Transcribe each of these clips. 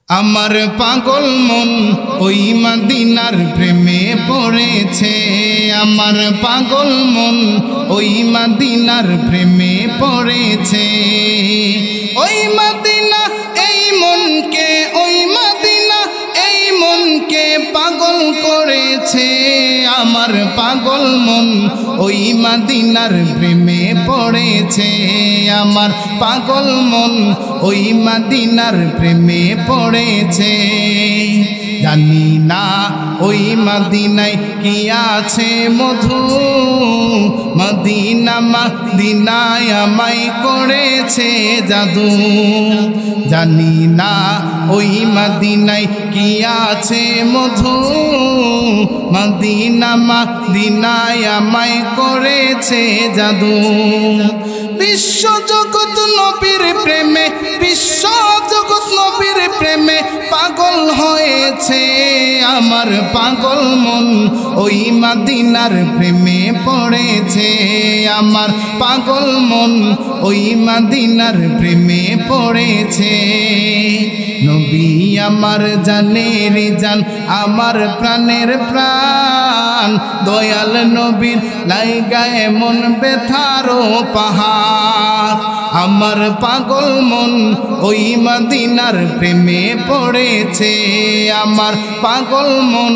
আমার পাগল মন ওই মদিনার প্রেমে পড়েছে। আমার পাগল মন ওই মদিনার প্রেমে পড়েছে। ওই মদিনা এই মনকে, ওই মদিনা এই মনকে পাগল করেছে। আমার পাগল মন ওই মদিনার প্রেমে পড়েছে। আমার পাগল মন ওই মদিনার প্রেমে পড়েছে। জানি না ওই মদিনায় কি আছে মধু, মদিনা মদিনায় আমায় করেছে জাদু। জানি না ওই মদিনায় কি আছে মধু, মদিনা মদিনায় আমায় করেছে জাদু। বিশ্ব জগৎ নবীর প্রেমে, বিশ্ব জগৎ নবীর প্রেমে পাগল হয়েছে। আমার পাগল মন ওই মদিনার প্রেমে পড়েছে। আমার পাগল মন ওই মদিনার প্রেমে পড়েছে। নবী আমার জানের জান, আমার প্রাণের প্রাণ, দয়াল নবীর লাইগায় মন ব্যথারো পাহাড়। আমার পাগল মন ওই মদিনার প্রেমে পড়েছে। আমার পাগল মন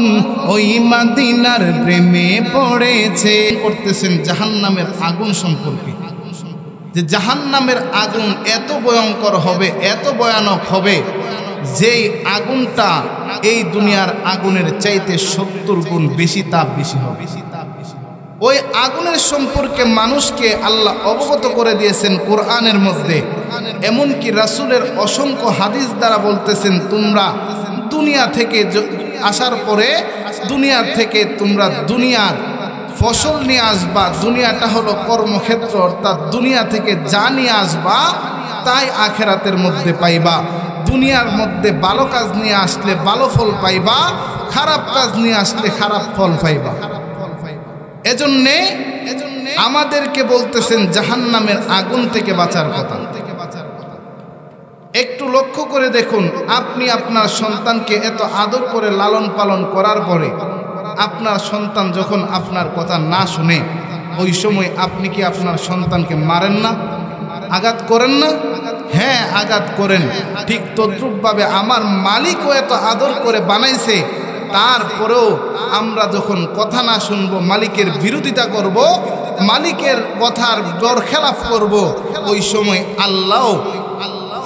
ওই মদিনার প্রেমে পড়েছে। করতেছেন জাহান্নামের আগুন সম্পর্কে, যে জাহান্নামের আগুন এত ভয়ঙ্কর হবে, এত ভয়ানক হবে, যেই আগুনটা এই দুনিয়ার আগুনের চাইতে 70 গুণ বেশি তাপ বেশি হবে। ওই আগুনের সম্পর্কে মানুষকে আল্লাহ অবগত করে দিয়েছেন কোরআনের মধ্যে। এমনকি রাসূলের অসংখ্য হাদিস দ্বারা বলতেছেন, তোমরা দুনিয়া থেকে আসার পরে দুনিয়া থেকে তোমরা দুনিয়ার ফসল নিয়ে আসবা। দুনিয়াটা হলো কর্মক্ষেত্র, অর্থাৎ দুনিয়া থেকে যা নিয়ে আসবা তাই আখেরাতের মধ্যে পাইবা। দুনিয়ার মধ্যে ভালো কাজ নিয়ে আসলে ভালো ফল পাইবা, খারাপ কাজ নিয়ে আসলে খারাপ ফল পাইবা। এজন্যে আমাদেরকে বলতেছেন জাহান্নামের আগুন থেকে বাঁচার কথা। একটু লক্ষ্য করে দেখুন, আপনি আপনার সন্তানকে এত আদর করে লালন পালন করার পরে আপনার সন্তান যখন আপনার কথা না শুনে, ওই সময় আপনি কি আপনার সন্তানকে মারেন না, আঘাত করেন না? হ্যাঁ, আঘাত করেন। ঠিক তদ্রূপভাবে আমার মালিকও এত আদর করে বানাইছে, তারপরেও আমরা যখন কথা না শুনবো, মালিকের বিরোধিতা করব, মালিকের কথার বরখেলাফ করব, ওই সময় আল্লাহ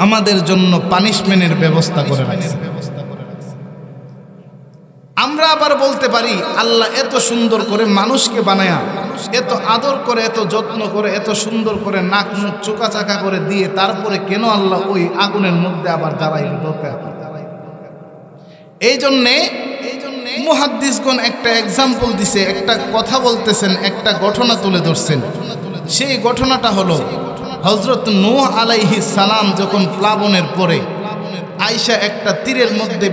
আমাদের জন্য পানিশমেন্টের ব্যবস্থা করে রাখছে। আমরা আবার বলতে পারি, আল্লাহ এত সুন্দর করে মানুষকে বানায়া, এত আদর করে, এত যত্ন করে, এত সুন্দর করে নাক মুখ চোকাচাকা করে দিয়ে তারপরে কেন আল্লাহ ওই আগুনের মধ্যে আবার দাঁড়াইল দরকার? এই জন্যে মুহাদ্দিসগণ একটা এক্সাম্পল দিছে, একটা কথা বলতেছেন, একটা ঘটনা তুলে ধরছেন। সেই ঘটনাটা হলো হযরত নূহ আলাইহিস সালাম যখন প্লাবনের পরে আয়েশা একটা তীরের মধ্যে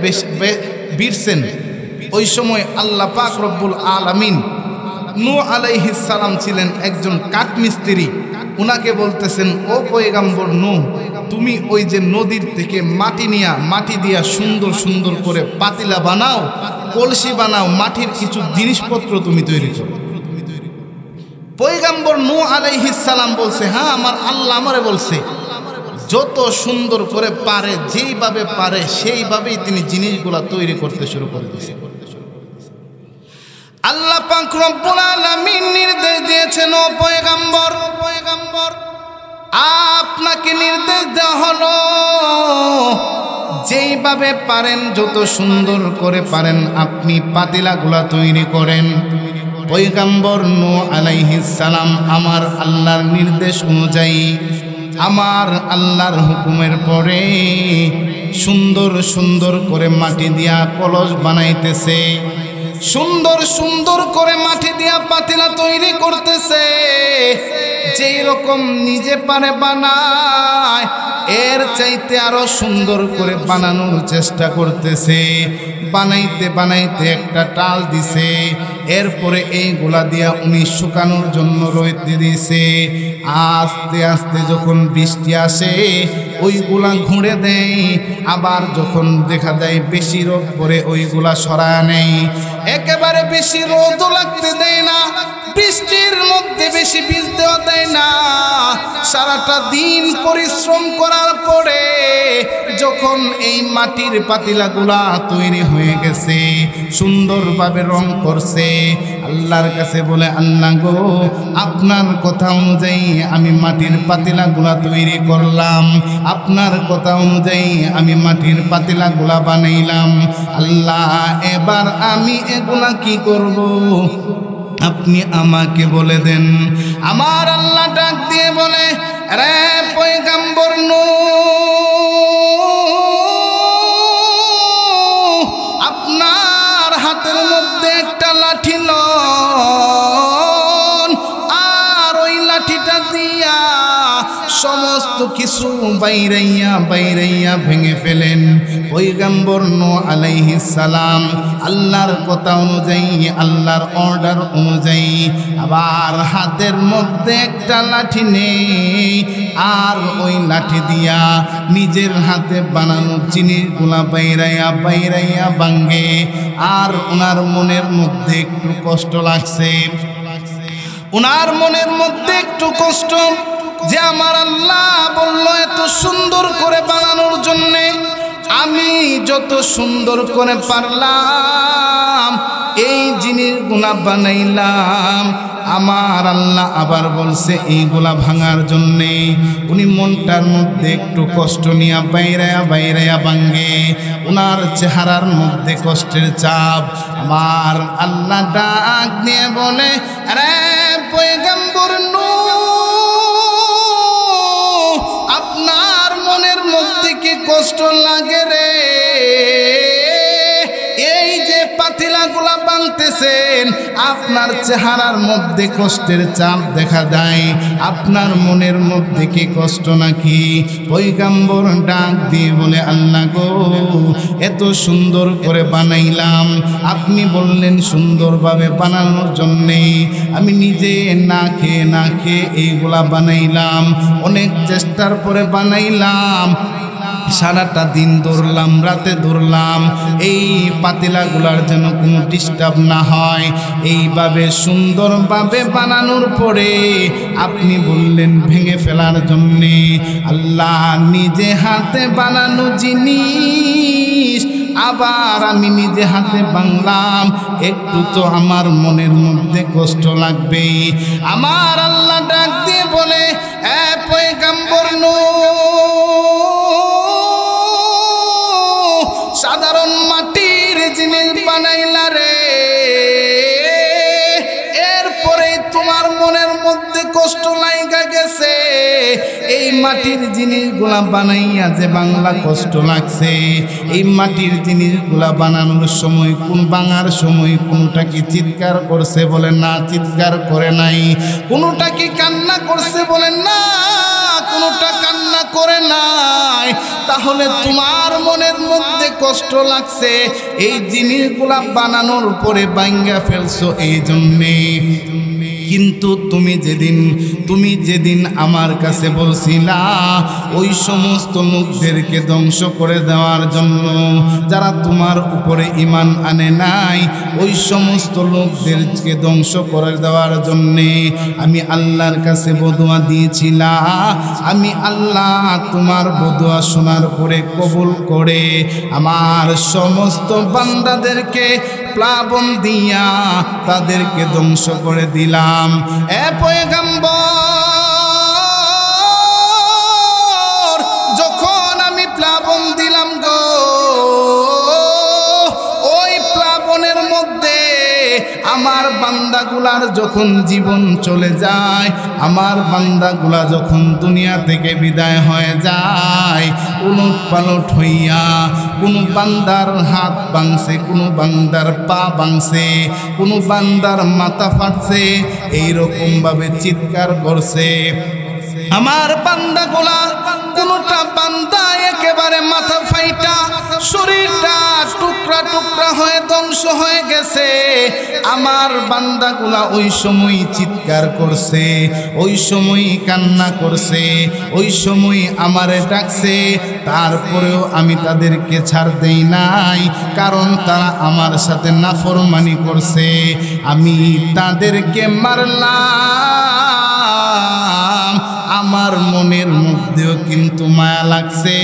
ভিড়ছেন, ওই সময় আল্লাহ পাক রব্বুল আলামিন, নূহ আলাইহিস সালাম ছিলেন একজন কাঠমিস্ত্রি, উনাকে বলতেছেন, ও পয়গম্বর নূহ, তুমি ওই যে নদীর থেকে মাটি দিয়া সুন্দর সুন্দর করে পাতিলা বানাও, কলসি বানাও, মাটির কিছু জিনিসপত্র তুমি তৈরি করো। পয়গম্বর নূহ আলাইহিস সালাম বলছে, হ্যাঁ, আমার আল্লাহ আমারে বলছে। যত সুন্দর করে পারে, যেইভাবে পারে সেইভাবেই তিনি জিনিসগুলা তৈরি করতে শুরু করে দিয়েছে। আল্লাহ পাক রব্বুল আলামিন নির্দেশ দিয়েছেন, ও পয়গম্বর, আপনাকে নির্দেশ দেওয়া হলো, যেইভাবে পারেন, যত সুন্দর করে পারেন আপনি পাতিলাগুলা তৈরি করেন। পয়গম্বর নূহ আলাইহিস সালাম আমার আল্লাহর নির্দেশ অনুযায়ী, আমার আল্লাহর হুকুমের পরে সুন্দর সুন্দর করে মাটি দিয়া কলস বানাইতেছে, সুন্দর সুন্দর করে মাটি দিয়া পাতিলা তৈরি করতেছে। যেই রকম নিজে পারে বানায়, এর চাইতে আরো সুন্দর করে বানানোর চেষ্টা করতেছে। বানাইতে বানাইতে একটা টাল দিছে, এরপরে এইগুলা দিয়া উনি শুকানোর জন্য রইতে দিছে। আস্তে আস্তে যখন বৃষ্টি আসে ওইগুলা ঘুরে দেয়, আবার যখন দেখা যায় বেশি রোদ পরে ওইগুলা সরায় নেই। একেবারে বেশি রোদও লাগতে দেয় না, বৃষ্টির মধ্যে বেশি ভিজতেও দেয় না। সারাটা দিন পরিশ্রম করার পরে যখন এই মাটির পাতিলাগুলা তৈরি হয়ে গেছে, সুন্দরভাবে রং করছে, আল্লাহর কাছে বলে, আল্লাহ গো, আপনার কথা অনুযায়ী আমি মাটির পাতিলাগুলা তৈরি করলাম, আপনার কথা অনুযায়ী আমি মাটির পাতিলাগুলা বানাইলাম। আল্লাহ, এবার আমি এগুলা কি করব আপনি আমাকে বলে দেন। আমার আল্লাহ ডাক দিয়ে বলে, রে পয়গম্বর নূহ, আপনার হাতের মধ্যে একটা লাঠি লন, আর ওই লাঠিটা দিয়া সমস্ত কিছু বাইরাইয়া বাইরাইয়া ভেঙে ফেলেন। পয়গম্বর নূহ আলাইহিস সালাম আল্লাহর কথা অনুযায়ী, আল্লাহর অর্ডার অনুযায়ী আবার হাতের মধ্যে একটা লাঠি নেই, আর ওই লাঠি দিয়া নিজের হাতে বানানো জিনিসগুলা বাইরাইয়া বাইরাইয়া ভাঙে। আর ওনার মনের মধ্যে একটু কষ্ট লাগছে, ওনার মনের মধ্যে একটু কষ্ট যে আমার আল্লাহ বলল এত সুন্দর করে বানানোর জন্যে, আমি যত সুন্দর করে পারলাম এই জিনিসগুলা বানাইলাম, আমার আল্লাহ আবার বলছে এইগুলা ভাঙার জন্যে। উনি মনটার মধ্যে একটু কষ্ট নিয়ে বাইরায়া বাইরায়া ভাঙে, ওনার চেহারার মধ্যে কষ্টের চাপ। আমার আল্লাহ ডাক দিয়ে বলে, আরে পয়গম্বর নূহ, আপনার মনের মধ্যে কি কষ্ট লাগে রে? এই যে পাতিলাগুলা ভাঙতেছেন, আপনার চেহারার মধ্যে কষ্টের চাপ দেখা যায়, আপনার মনের মধ্যে কি কষ্ট নাকি? পয়গম্বর ডাক দিয়ে বলে, আল্লাহ গো, এত সুন্দর করে বানাইলাম, আপনি বললেন সুন্দরভাবে বানানোর জন্যে, আমি নিজে না খেয়ে এইগুলা বানাইলাম, অনেক চেষ্টার পরে বানাইলাম, সারাটা দিন দৌড়লাম, রাতে দৌড়লাম, এই পাতিলাগুলার যেন কোনো ডিস্টার্ব না হয়। এইভাবে সুন্দরভাবে বানানোর পরে আপনি বললেন ভেঙে ফেলার জন্যে। আল্লাহ নিজে হাতে বানানো জিনিস আবার আমি নিজে হাতে ভাঙলাম, একটু তো আমার মনের মধ্যে কষ্ট লাগবে। আমার আল্লাহ ডাক দিয়ে বলে, এ পয়গম্বর নূহ, সাধারণ মাটির জিনিস বানাইলা রে, এরপরে তোমার মনের মধ্যে কষ্ট লাগা গেছে, এই মাটির জিনিসগুলা বানাইয়া যে বাংলা কষ্ট লাগছে, এই মাটির জিনিসগুলা বানানোর সময় কোন ভাঙার সময় কোনটা কি চিৎকার করছে বলে না, চিৎকার করে নাই। কোনটা কি কান্না করছে বলে না, কোনটা কান্না করে নাই। তাহলে তোমার মনের মধ্যে কষ্ট লাগছে, এই জিনিসগুলা বানানোর পরে ভাঙা ফেলছো এই জন্যে। কিন্তু তুমি যেদিন আমার কাছে বলছিলা ওই সমস্ত লোকদেরকে ধ্বংস করে দেওয়ার জন্য, যারা তোমার উপরে ঈমান আনে নাই, ওই সমস্ত লোকদেরকে ধ্বংস করে দেওয়ার জন্যে আমি আল্লাহর কাছে বদুয়া দিয়েছিলাম। আমি আল্লাহ তোমার বদুয়া শোনার পরে কবুল করে আমার সমস্ত বান্দাদেরকে প্লাবন দিয়া তাদেরকে ধ্বংস করে দিলাম। এ পয়গম্বর, যখন আমি প্লাবন দিলাম গো, ওই প্লাবনের মধ্যে আমার বান্দাগুলার যখন জীবন চলে যায়, আমার বান্দাগুলা যখন দুনিয়া থেকে বিদায় হয়ে যায়, উলট পালট হইয়া কোনো বান্দার হাত ভাঙছে, কোনো বান্দার পা ভাঙছে, কোনো বান্দার মাথা ফাটছে, এইরকম ভাবে চিৎকার করছে। আমার বান্দাগুলা কোনটা বান্দা একেবারে মাথা ফাইটা শরীরটা টুকরা টুকরা হয়ে ধ্বংস হয়ে গেছে, আমার বান্দাগুলা ওই সময় চিৎকার করছে, ওই সময় কান্না করছে, ওই সময় আমারে ডাকছে, তারপরেও আমি তাদেরকে ছাড় দেই নাই, কারণ তারা আমার সাথে নাফরমানি করছে। আমি তাদেরকে মারলাম, আমার মনের মধ্যেও কিন্তু মায়া লাগছে,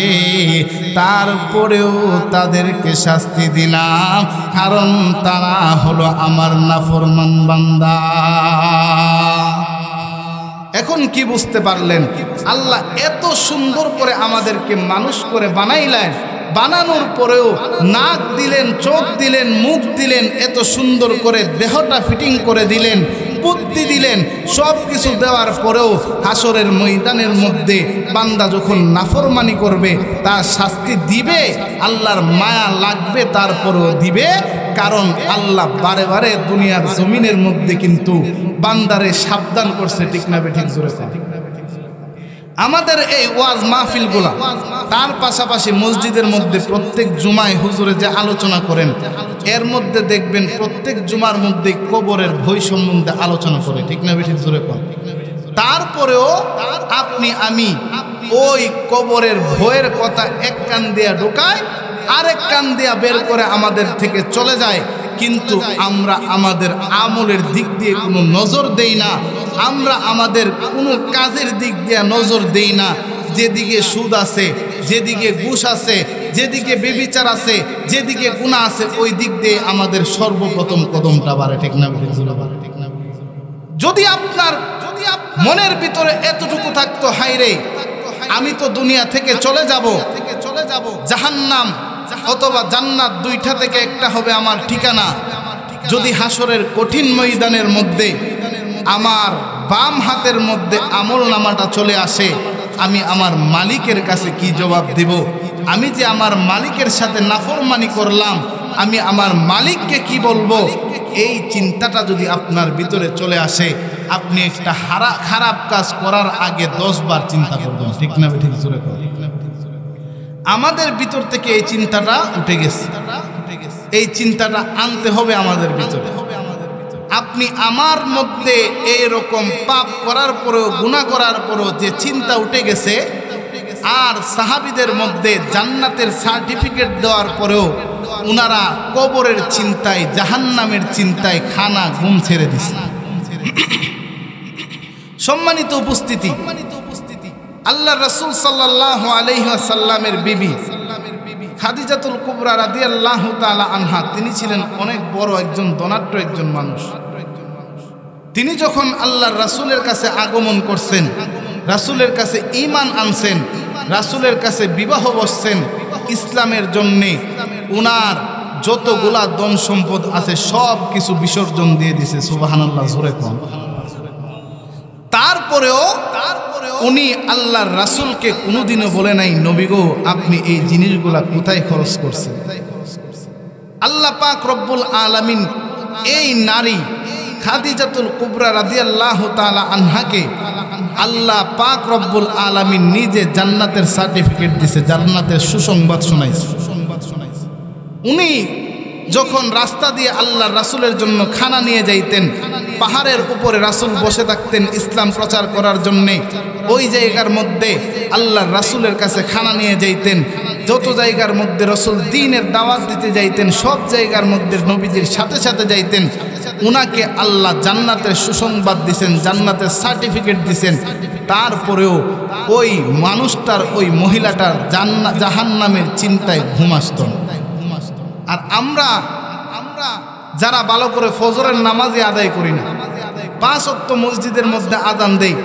তারপরেও তাদেরকে শাস্তি দিলাম, কারণ তারা হলো আমার নাফরমান বান্দা। এখন কি বুঝতে পারলেন? আল্লাহ এত সুন্দর করে আমাদেরকে মানুষ করে বানাইলেন, বানানোর পরেও নাক দিলেন, চোখ দিলেন, মুখ দিলেন, এত সুন্দর করে দেহটা ফিটিং করে দিলেন, বুদ্ধি দিলেন, সব কিছু দেওয়ার পরেও হাসরের ময়দানের মধ্যে বান্দা যখন নাফরমানি করবে তার শাস্তি দিবে, আল্লাহর মায়া লাগবে, তারপরেও দিবে, কারণ আল্লাহ বারে বারে দুনিয়ার জমিনের মধ্যে কিন্তু বান্দারে সাবধান করছে। ঠিক না বে ঠিক? জোরে আমাদের এই ওয়াজ মাহফিলগুলা, তার পাশাপাশি মসজিদের মধ্যে প্রত্যেক জুমায় হুজুরে যে আলোচনা করেন, এর মধ্যে দেখবেন প্রত্যেক জুমার মধ্যে কবরের ভয় সম্বন্ধে আলোচনা করে। ঠিক না বেঠিক? জোরে কর। তারপরেও আপনি আমি ওই কবরের ভয়ের কথা এক কান দিয়া ঢোকায়, আরেক কান দিয়া বের করে আমাদের থেকে চলে যায়, কিন্তু আমরা আমাদের আমলের দিক দিয়ে কোনো নজর দেই না, আমরা আমাদের কোনো কাজের দিক দিয়ে নজর দেই না। যেদিকে সুদ আছে, যেদিকে ঘুষ আছে, যেদিকে বেবিচার আছে, যেদিকে গুনাহ আছে, ওই দিক দিয়ে আমাদের সর্বপ্রথম কদমটা বাড়ে। ঠিক না? যদি আপনার মনের ভিতরে এতটুকু থাকতো, হায়রে আমি তো দুনিয়া থেকে চলে যাব, জাহান্নাম অথবা জান্নাত দুইটা থেকে একটা হবে আমার ঠিকানা, যদি হাসরের কঠিন ময়দানের মধ্যে আমার বাম হাতের মধ্যে আমল নামাটা চলে আসে, আমি আমার মালিকের কাছে কি জবাব দিব? আমি যে আমার মালিকের সাথে নাফরমানি করলাম, আমি আমার মালিককে কি বলবো? এই চিন্তাটা যদি আপনার ভিতরে চলে আসে, আপনি একটা খারাপ কাজ করার আগে 10 বার চিন্তা করবেন। ঠিক না? ঠিক জোরে করে। আমাদের ভিতর থেকে এই চিন্তাটা উঠে গেছে, এই চিন্তাটা আনতে হবে আমাদের ভিতরে। আপনি আমার মধ্যে এইরকম পাপ করার পরেও, গুনাহ করার পরেও যে চিন্তা উঠে গেছে, আর সাহাবীদের মধ্যে জান্নাতের সার্টিফিকেট দেওয়ার পরেও উনারা কবরের চিন্তায়, জাহান্নামের চিন্তায় খানা ঘুম ছেড়ে দিছে। সম্মানিত উপস্থিতি, আল্লাহ রাসূল সাল্লাল্লাহু আলাইহি ওয়াসাল্লামের বিবি খাদিজাতুল কুবরা রাদিয়াল্লাহু তাআলা আনহা, তিনি ছিলেন অনেক বড় একজন ধনাঢ্য একজন মানুষ। তিনি যখন আল্লাহর রাসূলের কাছে আগমন করছেন, রাসূলের কাছে ঈমান আনছেন, রাসূলের কাছে বিবাহ বসছেন, ইসলামের জন্যে উনার যতগুলা ধন সম্পদ আছে সব কিছু বিসর্জন দিয়ে দিছে। সুবহানাল্লাহ, জোরে কোন। তারপরেও উনি আল্লাহর রাসূলকে কোনোদিনও বলে নাই, নবী গো আপনি এই জিনিসগুলা কোথায় খরচ করছেন? আল্লাহ পাক রব্বুল আলামিন এই নারী খাদিজাতুল কুবরা রাদিয়াল্লাহু তাআলা আনহাকে আল্লাহ পাক রব্বুল আলামিন নিজে জান্নাতের সার্টিফিকেট দিয়েছে, জান্নাতের সুসংবাদ শোনাইছে। উনি যখন রাস্তা দিয়ে আল্লাহর রাসূলের জন্য খানা নিয়ে যাইতেন, পাহাড়ের উপরে রাসূল বসে থাকতেন ইসলাম প্রচার করার জন্যে, ওই জায়গার মধ্যে আল্লাহর রাসূলের কাছে খানা নিয়ে যাইতেন। যত জায়গার মধ্যে রাসূল দ্বীনের দাওয়াত দিতে যাইতেন, সব জায়গার মধ্যে নবীজির সাথে সাথে যাইতেন। উনাকে আল্লাহ জান্নাতের সুসংবাদ দিছেন, জান্নাতের সার্টিফিকেট দিছেন। তারপরেও ওই মানুষটার, ওই মহিলাটার জাহান্নামের চিন্তায় ঘুম আসত। আর আমরা যারা ভালো করে ফজরের নামাজে আদায় করি না, 5 ওয়াক্ত মসজিদের মধ্যে আজান দেই,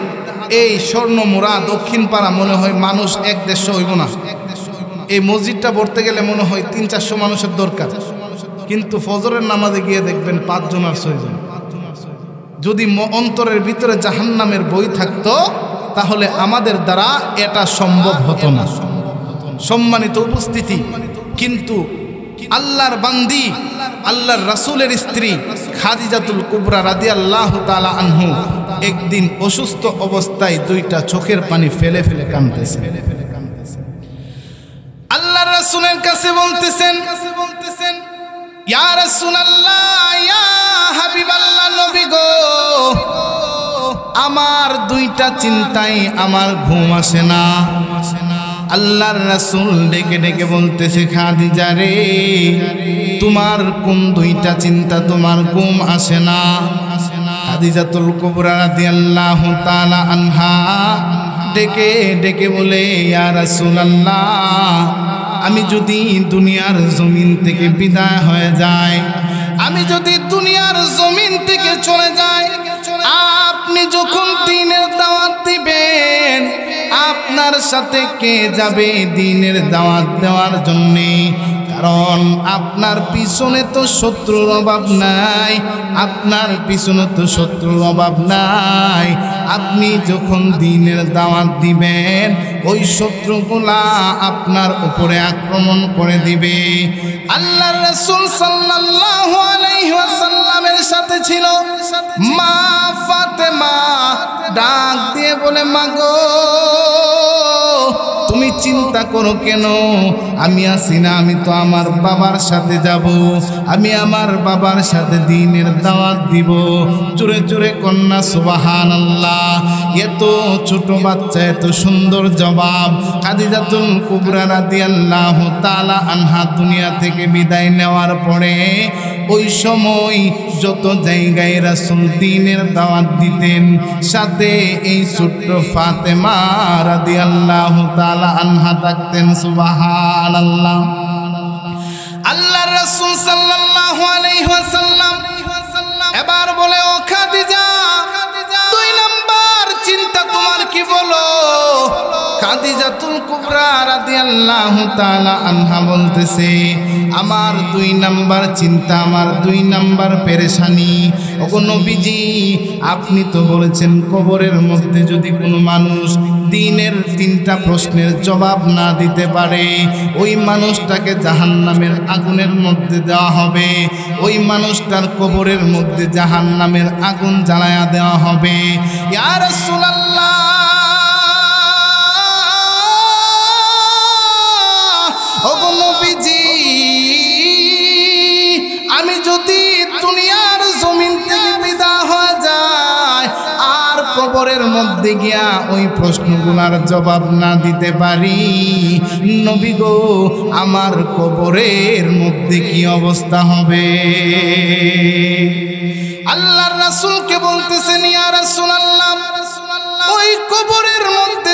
এই স্বর্ণমুড়া দক্ষিণ পাড়া মনে হয় মানুষ 1-150 হইব না। এই মসজিদটা ভরতে গেলে মনে হয় 300-400 মানুষের দরকার, কিন্তু ফজরের নামাজে গিয়ে দেখবেন 5 জন আর 6 জন। যদি অন্তরের ভিতরে জাহান্নামের বই থাকতো তাহলে আমাদের দ্বারা এটা সম্ভব হতো না। সম্মানিত উপস্থিতি, কিন্তু আল্লাহর বান্দি, আল্লাহর রাসূলের স্ত্রী খাদিজাতুল কুবরা রাদিয়াল্লাহু তাআলা আনহু একদিন অসুস্থ অবস্থায় 2টা চোখের পানি ফেলে ফেলে কাঁদতেছেন। রাসূলের কাছে বলতেছেন, ইয়া রাসূলুল্লাহ, ইয়া হাবিবাল্লাহ, নবী গো, আমার দুইটা চিন্তায় আমার ঘুম আসে না। আল্লাহর রাসূল ডেকে ডেকে বলতেছে, খাদিজা রে, তোমার কোন দুইটা চিন্তা তোমার ঘুম আসে না? খাদিজাতুল কুবরা রাদিয়াল্লাহু তাআলা আনহা ডেকে ডেকে বলে, ইয়া রাসূলুল্লাহ, আমি যদি দুনিয়ার জমিন থেকে বিদায় হয়ে যাই, আমি যদি দুনিয়ার জমিন থেকে চলে যাই, আপনি যখন দ্বীনের দাওয়াত দিবেন, আপনার সাথে কে যাবে দ্বীনের দাওয়াত দেওয়ার জন্য? কারণ আপনার পিছনে তো শত্রুর অভাব নাই, আপনার পিছনে তো শত্রুর অভাব নাই। আপনি যখন দ্বীনের দাওয়াত দিবেন, ওই শত্রুগুলা আপনার উপরে আক্রমণ করে দিবে। আল্লাহর রাসূল সাল্লাল্লাহু আলাইহি ওয়াসাল্লামের সাথে ছিল মা ফাতেমা, ডাক দিয়ে বলে, মা গো, তুমি চিন্তা করো কেন? আমি আছি না, আমি তো আমার বাবার সাথে যাব, আমি আমার বাবার সাথে দ্বীনের দাওয়াত দিব। জোরে জোরে কন্যা সুবহানাল্লাহ। এত ছোট বাচ্চা এত সুন্দর জবাব। খাদিজাতুল কুবরা রাদিয়াল্লাহু তাআলা আনহা দুনিয়া থেকে বিদায় নেওয়ার পরে ওই সময় যত জায়গায় রাসূল দ্বীনের দাওয়াত দিতেন, সাথে এই ছোট্ট ফাতেমা রাদিয়াল্লাহু তাআলা আনহা থাকতেন। সুবহানাল্লাহ। আল্লাহর রাসূল সাল্লাল্লাহু আলাইহি ওয়াসাল্লাম এবার বলে, ও খাদিজা, দুই নাম্বার চিন্তা তোমার কি বলো? খাদিজাতুল কুবরা রাদিয়াল্লাহু তাআলা আনহা বলতেছে, আমার দুই নাম্বার চিন্তা, আমার দুই নাম্বার পেরেশানি। ওগো নবীজি, আপনি তো বলেছেন কবরের মধ্যে যদি কোনো মানুষ দ্বীনের তিনটা প্রশ্নের জবাব না দিতে পারে, ওই মানুষটাকে জাহান্নামের আগুনের মধ্যে দেওয়া হবে, ওই মানুষটার কবরের মধ্যে জাহান্নামের আগুন জ্বালায়া দেওয়া হবে। ইয়া রাসূলুল্লাহ, ওগো নবীজি, আমি যদি দুনিয়ার জমিন থেকে বিদায় হয়ে যায় আর কবরের মধ্যে গিয়া ওই প্রশ্নগুলোর জবাব না দিতে পারি, নবী গো, আমার কবরের মধ্যে কি অবস্থা হবে? আল্লাহর রাসূলকে বলতেছেন, ইয়া রাসূলুল্লাহ, ওই কবরের মধ্যে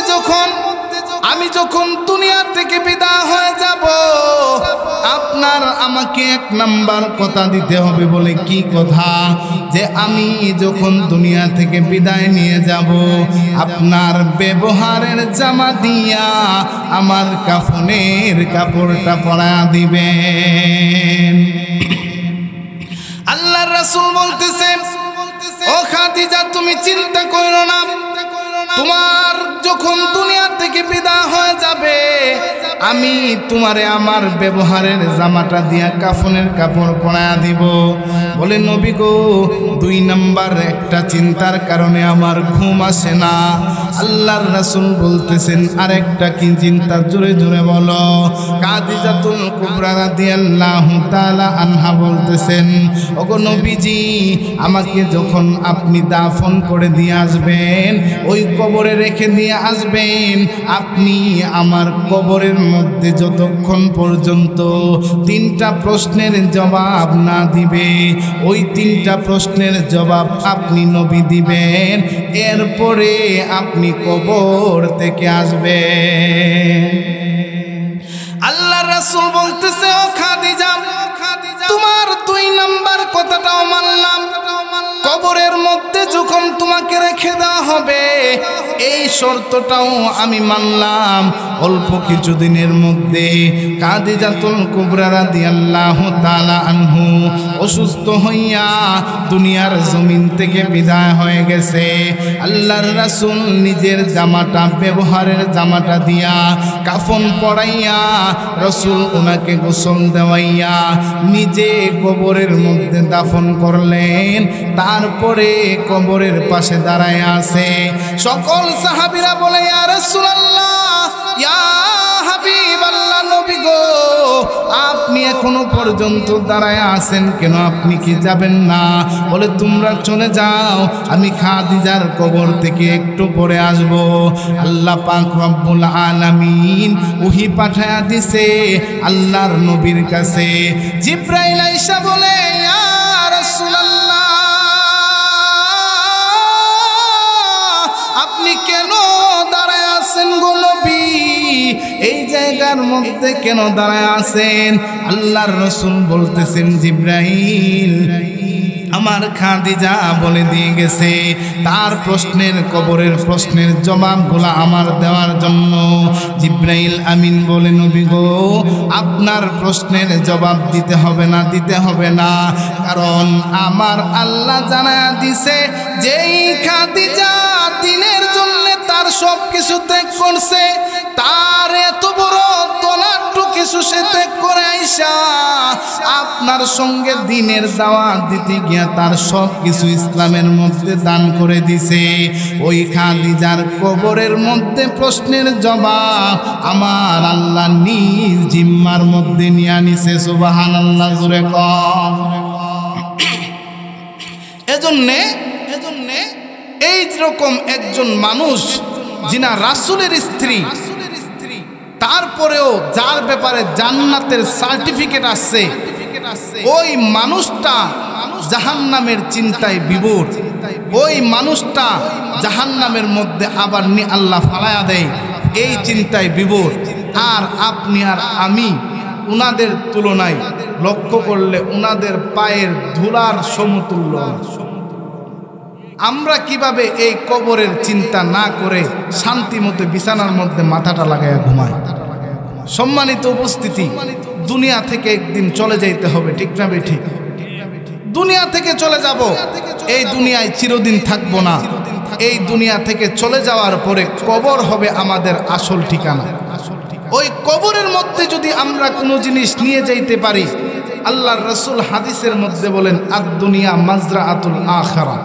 আমি যখন দুনিয়া থেকে বিদায় হয়ে যাব, আপনার আমাকে এক নাম্বার কথা দিতে হবে। বলে, কি কথা? যে আমি যখন দুনিয়া থেকে বিদায় নিয়ে যাব, আপনার ব্যবহারের জামা দিয়া আমার কাফনের কাপড়টা পরা দিবেন। আল্লাহর রাসূল বলতেছেন, ও খাদিজা, তুমি চিন্তা করো না, তোমার যখন দুনিয়া থেকে বিদায় হয়ে যাবে, আমি তোমারে আমার ব্যবহারের জামাটা দিয়া কাফনের কাপড় পরায়া দিব। বলে, নবী গো, দুই নাম্বার একটা চিন্তার কারণে আমার ঘুম আসে না। আল্লাহর রাসূল বলতেছেন, আরেকটা কি চিন্তা? জোরে জোরে বলো। খাদিজাতুল কুবরা রাদিয়াল্লাহু তাআলা আনহা বলতেছেন, ওগো নবীজি, আমাকে যখন আপনি দাফন করে দিয়ে আসবেন, ওই কবরে রেখে দিয়ে আসবেন, আপনি আমার কবরের মধ্যে যতক্ষণ পর্যন্ত তিনটা প্রশ্নের জবাব না দিবে, ওই তিনটা প্রশ্নের জবাব আপনি নবী দিবেন, এরপরে আপনি কবর থেকে আসবেন। আল্লাহর রাসূল বলতেছে, ও খাদিজা, তোমার দুই নাম্বার কথাটাও মানলাম, কবরের মধ্যে যখন তোমাকে রেখে দেওয়া হবে, এই শর্তটাও আমি মানলাম। অল্প কিছুদিনের মধ্যে খাদিজাতুল কুবরা রাদিয়াল্লাহু তাআলা আনহু অসুস্থ হইয়া দুনিয়ার জমিন থেকে বিদায় হয়ে গেছে। আল্লাহর রাসূল নিজের জামাটা, ব্যবহারের জামাটা দিয়া কাফন পরাইয়া রাসূল ওনাকে গোসল দেওয়াইয়া নিজে কবরের মধ্যে দাফন করলেন। তারপরে কবরের পাশে দাঁড়ায় আছে। সকল সাহাবীরা বলে, ইয়া রাসূলুল্লাহ, ইয়া হাবিবাল্লাহ, নবী নবী গো, আপনি এখনো পর্যন্ত দাঁড়ায় আছেন কেন? আপনি কি যাবেন না? বলে তোমরা চলে যাও, আমি খাদিজার কবর থেকে একটু পরে আসব। আল্লাহ পাক রব্বুল আলামিন ওহী পাঠায়া দিছে আল্লাহর নবীর কাছে। জিবরাইল আইসা বলে, ইয়া রাসূলুল্লাহ, আপনি কেন দাঁড়ায় আছেন গো নবী? এই জায়গার মধ্যে কেন দাঁড়ায় আছেন? আল্লাহর রাসূল বলতেছেন, জিবরাইল আমার খাদিজা বলে দিয়ে গেছে তার প্রশ্নের, কবরের প্রশ্নের জবাবগুলো আমার দেওয়ার জন্য। জিবরাইল আমিন বলে, নবী গো, আপনার প্রশ্নের জবাব দিতে হবে না, দিতে হবে না, কারণ আমার আল্লাহ জানায়া দিছে যেই খাদিজা দিনের জন্য তার সব কিছু ত্যাগ করছে, তার এত বড় তলাট্টু কিছু সে ত্যাগ করে আইসা আপনার সঙ্গে দিনের দাওয়াত দিতে গিয়া তার সব কিছু ইসলামের মধ্যে দান করে দিছে। ওই খাদিজার কবরের মধ্যে প্রশ্নের জবাব আমার আল্লাহ নিজ জিম্মার মধ্যে নিয়ে আনিছে। সুবহানাল্লাহ, জোরে কম। এজন্যে এই রকম একজন মানুষ যিনা রাসূলের স্ত্রী, তারপরেও যার ব্যাপারে জান্নাতের সার্টিফিকেট আছে, ওই মানুষটা জাহান্নামের চিন্তায় বিভোর, ওই মানুষটা জাহান্নামের মধ্যে আবার আল্লাহ ফালায়া দেয়, এই চিন্তায় বিভোর। আর আপনি আর আমি উনাদের তুলনায় লক্ষ্য করলে উনাদের পায়ের ধুলার সমতুল্য। আমরা কিভাবে এই কবরের চিন্তা না করে শান্তি মতো বিছানার মধ্যে মাথাটা লাগাইয়া ঘুমাই? সম্মানিত উপস্থিতি, দুনিয়া থেকে একদিন চলে যাইতে হবে, ঠিক না বেঠিক? দুনিয়া থেকে চলে যাব, এই দুনিয়ায় চিরদিন থাকবো না। এই দুনিয়া থেকে চলে যাওয়ার পরে কবর হবে আমাদের আসল ঠিকানা। ওই কবরের মধ্যে যদি আমরা কোনো জিনিস নিয়ে যাইতে পারি, আল্লাহর রাসূল হাদিসের মধ্যে বলেন, আদ দুনিয়া মাজরাআতুল আখিরা,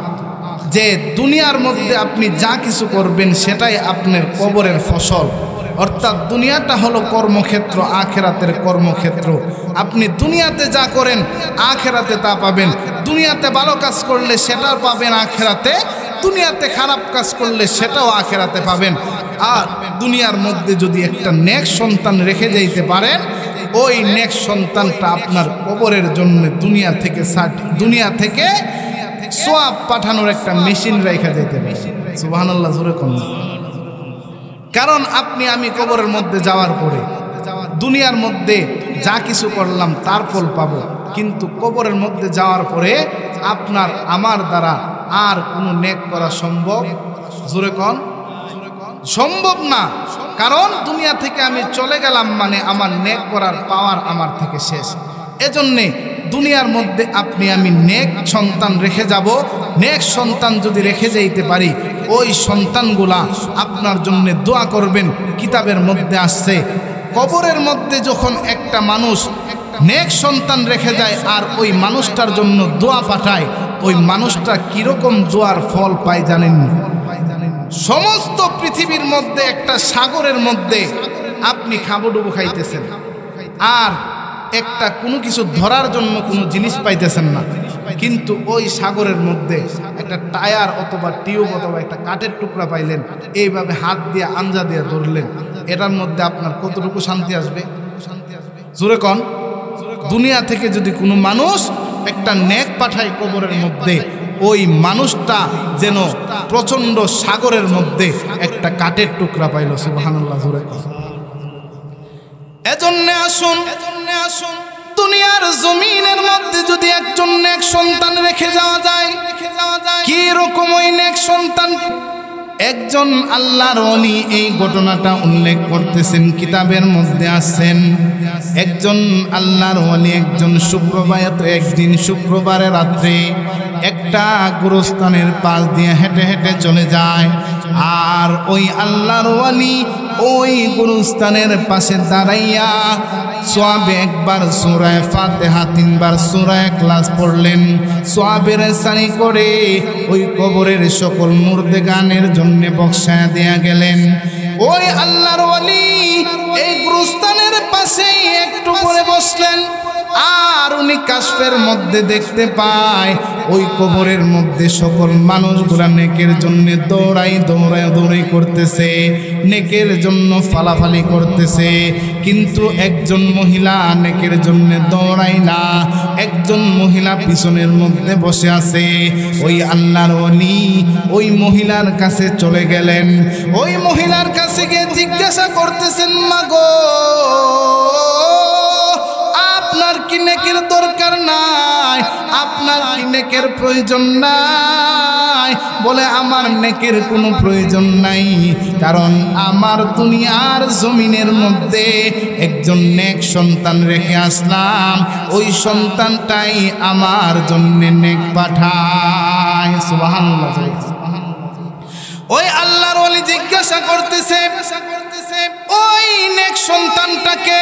যে দুনিয়ার মধ্যে আপনি যা কিছু করবেন সেটাই আপনার কবরের ফসল। অর্থাৎ দুনিয়াটা হলো কর্মক্ষেত্র, আখেরাতের কর্মক্ষেত্র। আপনি দুনিয়াতে যা করেন আখেরাতে তা পাবেন। দুনিয়াতে ভালো কাজ করলে সেটাও পাবেন আখেরাতে, দুনিয়াতে খারাপ কাজ করলে সেটাও আখেরাতে পাবেন। আর দুনিয়ার মধ্যে যদি একটা নেক সন্তান রেখে যাইতে পারেন, ওই নেক সন্তানটা আপনার কবরের জন্য দুনিয়া থেকে সোয়াব পাঠানোর একটা মেশিন রেখে যেতে পারে। সুবহানাল্লাহ, জোরে কোন। কারণ আপনি আমি কবরের মধ্যে যাওয়ার পরে দুনিয়ার মধ্যে যা কিছু করলাম তার ফল পাবো, কিন্তু কবরের মধ্যে যাওয়ার পরে আপনার আমার দ্বারা আর কোনো নেক করা সম্ভব, জোরে কোন, সম্ভব না। কারণ দুনিয়া থেকে আমি চলে গেলাম মানে আমার নেক করার পাওয়ার আমার থেকে শেষ। এজন্যে দুনিয়ার মধ্যে আপনি আমি নেক সন্তান রেখে যাব। নেক সন্তান যদি রেখে যাইতে পারি, ওই সন্তানগুলা আপনার জন্য দোয়া করবেন। কিতাবের মধ্যে আসছে, কবরের মধ্যে যখন একটা মানুষ নেক সন্তান রেখে যায় আর ওই মানুষটার জন্য দোয়া পাঠায়, ওই মানুষটা কিরকম দোয়ার ফল পায় জানেন? সমস্ত পৃথিবীর মধ্যে একটা সাগরের মধ্যে আপনি খাবুডুবু খাইতেছেন, আর একটা কোনো কিছু ধরার জন্য কোনো জিনিস পাইতেছেন না, কিন্তু ওই সাগরের মধ্যে একটা টায়ার অথবা টিউব অথবা একটা কাঠের টুকরা পাইলেন, এইভাবে হাত দিয়ে আঞ্জা দিয়ে ধরলেন, এটার মধ্যে আপনার কতটুকু শান্তি আসবে? জোরে কন। দুনিয়া থেকে যদি কোনো মানুষ একটা নেক পাঠায় কবরের মধ্যে, ওই মানুষটা যেন প্রচণ্ড সাগরের মধ্যে একটা কাঠের টুকরা পাইল। সুবহানাল্লাহ, জোরে কন। এজন্য আসুন দুনিয়ার জমিনের মধ্যে যদি একজন নেক সন্তান রেখে যাওয়া যায়, কি রকম ওই নেক সন্তান? একজন আল্লাহর ওলি এই ঘটনাটা উল্লেখ করতেছেন, কিতাবের মধ্যে আছেন। একজন আল্লাহর ওলি একজন একদিন শুক্রবারের রাত্রে একটা গোরস্থানের পাশ দিয়ে হেঁটে হেঁটে চলে যায়। আর ওই আল্লাহর ওলি ওই গোরস্থানের পাশে দাঁড়াইয়া সোয়াবে একবার সূরা ফাতিহা, 3 বার সূরা ইখলাস পড়লেন। সোয়াবের সানি করে ওই কবরের সকল মুর্দেগানের জন্য বক্সায়া দেয়া গেলেন। ওই আল্লাহর ওলি এই গোরস্থানের পাশে কাছেই একটু পরে বসলেন। আর উনি কাশফের মধ্যে দেখতে পায় ওই কবরের মধ্যে সকল মানুষগুলা নেকের জন্য দৌড়াই করতেছে, নেকের জন্য ফালাফালি করতেছে। কিন্তু একজন মহিলা নেকের জন্য দৌড়ায় না, একজন মহিলা পিছনের মধ্যে বসে আছে। ওই আল্লাহর ওলি ওই মহিলার কাছে চলে গেলেন। ওই মহিলার কাছে গিয়ে জিজ্ঞাসা করতেছেন, মাগো আপনার কি নেকের দরকার নাই? আপনার কি নেকের প্রয়োজন নাই? বলে আমার নেকের কোনো প্রয়োজন নাই, কারণ আমার দুনিয়ার জমিনের মধ্যে একজন নেক সন্তান রেখে আসলাম, ওই সন্তানটাই আমার জন্য নেক পাঠায়। সুবহানাল্লাহ। ওই আল্লাহর ওলি জিজ্ঞাসা করতেছে ওই নেক সন্তানটাকে,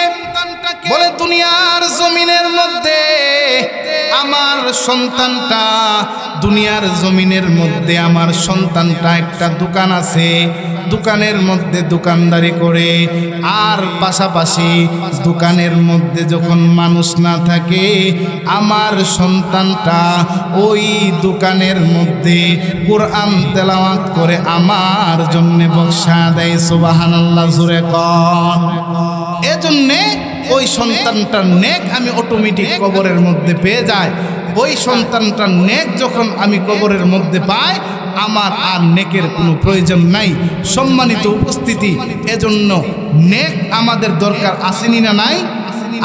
বলে দুনিয়ার জমিনের মধ্যে আমার সন্তানটা, দুনিয়ার জমিনের মধ্যে আমার সন্তানটা একটা দোকান আছে, দোকানের মধ্যে দোকানদারি করে, আর পাশাপাশি দোকানের মধ্যে যখন মানুষ না থাকে আমার সন্তানটা ওই দোকানের মধ্যে কোরআন তেলাওয়াত করে আমার জন্য বক্সা দেয়। সুবহানাল্লাহ জোরে কর। এজন্যে ওই সন্তানটার নেক আমি অটোমেটিক কবরের মধ্যে পেয়ে যাই। ওই সন্তানটার নেক যখন আমি কবরের মধ্যে পাই আমার আর নেকের কোনো প্রয়োজন নাই। সম্মানিত উপস্থিতি, এজন্য নেক আমাদের দরকার আসেনি না নাই?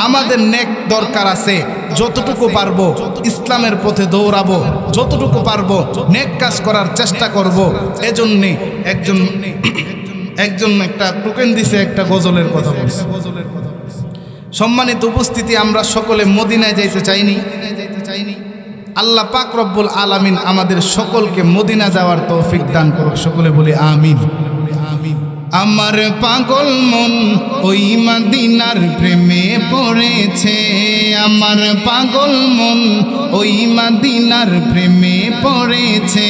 আমাদের নেক দরকার আছে। যতটুকু পারবো ইসলামের পথে দৌড়াবো, যতটুকু পারবো নেক কাজ করার চেষ্টা করব। এজন্যে একজন একটা টোকেন দিছে, একটা গজলের কথা বলছে। সম্মানিত উপস্থিতি, আমরা সকলে মদিনায় যাইতে চাইনি। আল্লাহ পাক রব্বুল আলামিন আমাদের সকলকে মদিনা যাওয়ার তৌফিক দান করুক। সকলে বলি আমিন। আমার পাগল মন ওই মদিনার প্রেমে পড়েছে, আমার পাগল মন ওই মদিনার প্রেমে পড়েছে।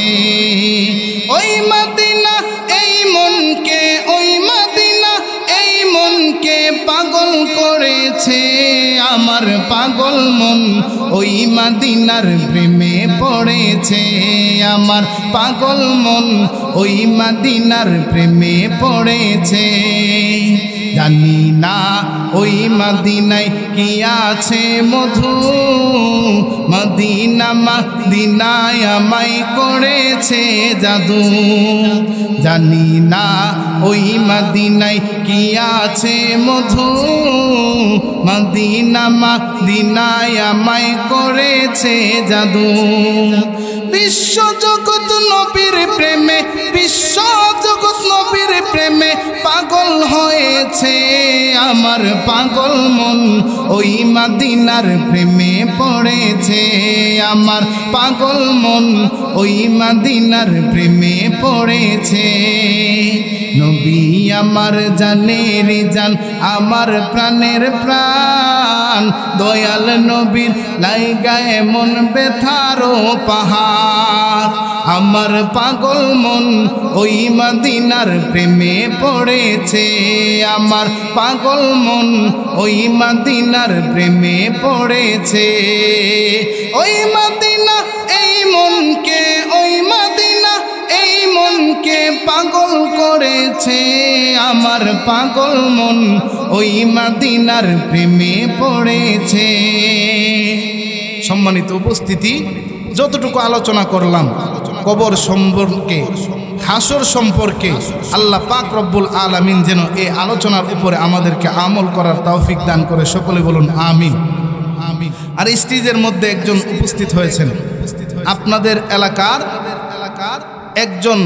ওই মদিনা এই মনকে, ওই মদিনা এই মনকে পাগল করেছে। আমার পাগল মন ওই মদিনার প্রেমে পড়েছে, আমার পাগল মন ওই মদিনার প্রেমে পড়েছে। জানি না ওই মদিনায় কি আছে মধু, মদিনা মদিনায় আমায় করেছে জাদু। জানি না ওই মদিনায় কি আছে মধু, মদিনা মদিনায় আমায় করেছে জাদু। বিশ্ব জগৎ নবীর প্রেমে, বিশ্ব জগৎ নবীর প্রেমে পাগল হয়েছে। আমার পাগল মন ওই মদিনার প্রেমে পড়েছে, আমার পাগল মন ওই মদিনার প্রেমে পড়েছে। নবী আমার জানের জান, আমার প্রাণের প্রাণ, দয়াল নবীর লাইগায় মন ব্যথারো পাহাড়। আমার পাগল মন ওই মদিনার প্রেমে পড়েছে, আমার পাগল মন ওই মদিনার প্রেমে পড়েছে। ওই মদিনা এই মনকে, ওই মদিনা এই মনকে পাগল করেছে। আমার পাগল মন ওই মদিনার প্রেমে পড়েছে। সম্মানিত উপস্থিতি, যতটুকু আলোচনা করলাম কবর সম্পর্কে, হাসর সম্পর্কে, আল্লাহ পাক রব্বুল আলামিন যেন এই আলোচনার উপরে আমাদেরকে আমল করার তৌফিক দান করে। সকলে বলুন আমিন। আর স্টেজের মধ্যে একজন উপস্থিত হয়েছেন, আপনাদের এলাকার একজন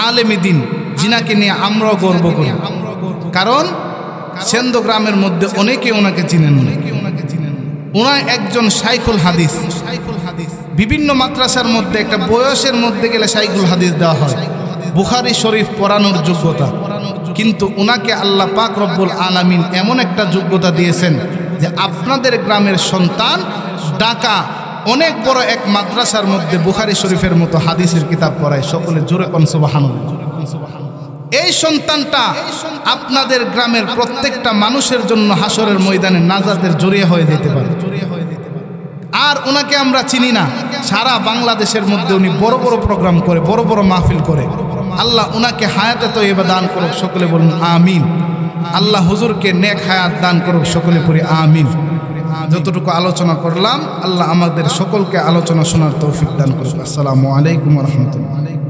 আলেমে দ্বীন, যিনাকে নিয়ে আমরাও গর্ব করি। কারণ সেন্দ গ্রামের মধ্যে অনেকে ওনাকে চিনেন না। ওনা একজন শাইখুল হাদিস। বিভিন্ন মাদ্রাসার মধ্যে একটা বয়সের মধ্যে গেলে শাইখুল হাদিস দেওয়া হয়, বুখারী শরীফ পড়ানোর যোগ্যতা। কিন্তু ওনাকে আল্লাহ পাক রব্বুল আলামিন এমন একটা যোগ্যতা দিয়েছেন যে আপনাদের গ্রামের সন্তান ঢাকা অনেক বড় এক মাদ্রাসার মধ্যে বুখারী শরীফের মতো হাদিসের কিতাব পড়ায়। সকলে জোরে কোন সুবহানাল্লাহ। এই সন্তানটা আপনাদের গ্রামের প্রত্যেকটা মানুষের জন্য হাসরের ময়দানে নাজাতের জরিয়া হয়ে যেতে পারে। আর ওনাকে আমরা চিনি না, সারা বাংলাদেশের মধ্যে উনি বড় বড় প্রোগ্রাম করে, বড় বড় মাহফিল করে। আল্লাহ ওনাকে হায়াতে তয়্যিবা দান করুক, সকলে বলুন আমিন। আল্লাহ হুজুরকে নেক হায়াত দান করুক, সকলে পড়ি আমিন। যতটুকু আলোচনা করলাম, আল্লাহ আমাদের সকলকে আলোচনা শোনার তৌফিক দান করুক। আসসালামু আলাইকুম ওয়া রাহমাতুল্লাহ।